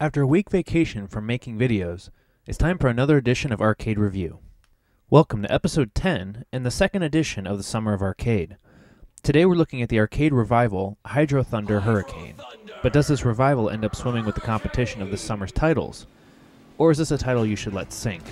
After a week vacation from making videos, it's time for another edition of Arcade Review. Welcome to episode 10 and the second edition of the Summer of Arcade. Today we're looking at the arcade revival, Hydro Thunder Hurricane. But does this revival end up swimming with the competition of this summer's titles? Or is this a title you should let sink?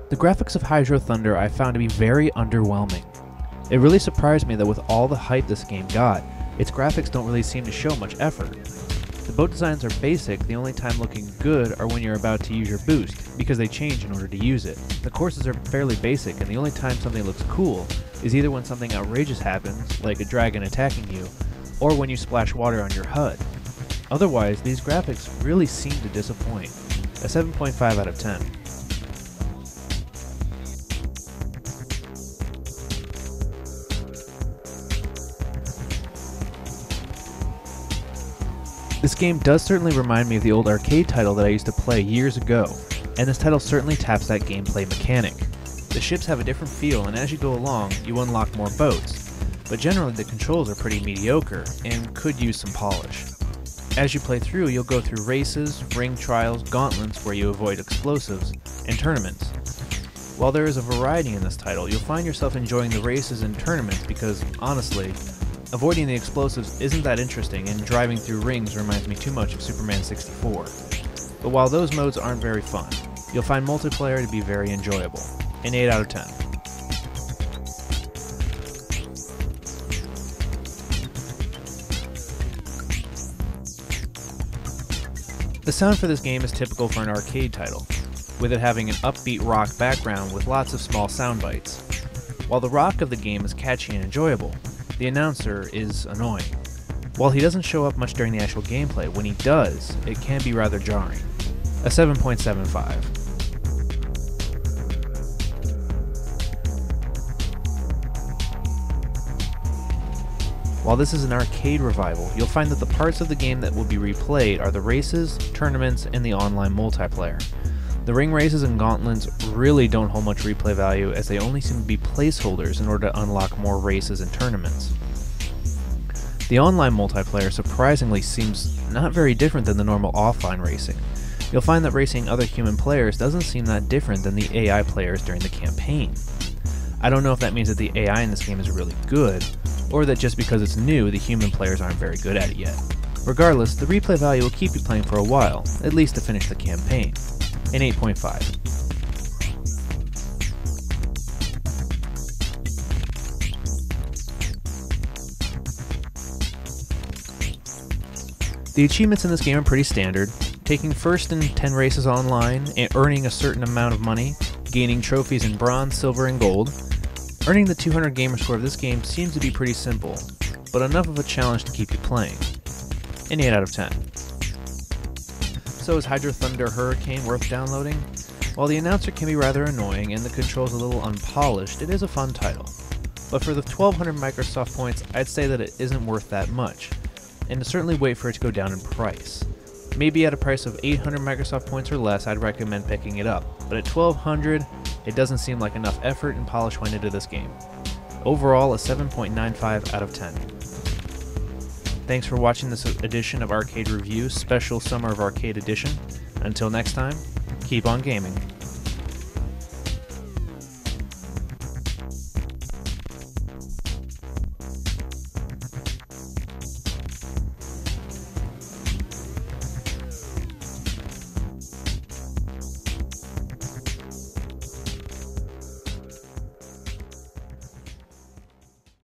The graphics of Hydro Thunder I found to be very underwhelming. It really surprised me that with all the hype this game got, its graphics don't really seem to show much effort. The boat designs are basic, the only time looking good are when you're about to use your boost, because they change in order to use it. The courses are fairly basic, and the only time something looks cool is either when something outrageous happens, like a dragon attacking you, or when you splash water on your HUD. Otherwise, these graphics really seem to disappoint. A 7.5 out of 10. This game does certainly remind me of the old arcade title that I used to play years ago, and this title certainly taps that gameplay mechanic. The ships have a different feel, and as you go along, you unlock more boats, but generally the controls are pretty mediocre, and could use some polish. As you play through, you'll go through races, ring trials, gauntlets where you avoid explosives, and tournaments. While there is a variety in this title, you'll find yourself enjoying the races and tournaments because, honestly, avoiding the explosives isn't that interesting, and driving through rings reminds me too much of Superman 64. But while those modes aren't very fun, you'll find multiplayer to be very enjoyable. An 8 out of 10. The sound for this game is typical for an arcade title, with it having an upbeat rock background with lots of small sound bites. While the rock of the game is catchy and enjoyable, the announcer is annoying. While he doesn't show up much during the actual gameplay, when he does, it can be rather jarring. A 7.75. While this is an arcade revival, you'll find that the parts of the game that will be replayed are the races, tournaments, and the online multiplayer. The ring races and gauntlets really don't hold much replay value, as they only seem to be placeholders in order to unlock more races and tournaments. The online multiplayer surprisingly seems not very different than the normal offline racing. You'll find that racing other human players doesn't seem that different than the AI players during the campaign. I don't know if that means that the AI in this game is really good, or that just because it's new, the human players aren't very good at it yet. Regardless, the replay value will keep you playing for a while, at least to finish the campaign. An 8.5. The achievements in this game are pretty standard, taking first in 10 races online, and earning a certain amount of money, gaining trophies in bronze, silver, and gold. Earning the 200 gamer score of this game seems to be pretty simple, but enough of a challenge to keep you playing. An 8 out of 10. So is Hydro Thunder Hurricane worth downloading? While the announcer can be rather annoying and the controls a little unpolished, it is a fun title. But for the 1200 Microsoft points, I'd say that it isn't worth that much, and to certainly wait for it to go down in price. Maybe at a price of 800 Microsoft points or less, I'd recommend picking it up, but at 1200, it doesn't seem like enough effort and polish went into this game. Overall, a 7.95 out of 10. Thanks for watching this edition of Arcade Review, Special Summer of Arcade Edition. Until next time, keep on gaming.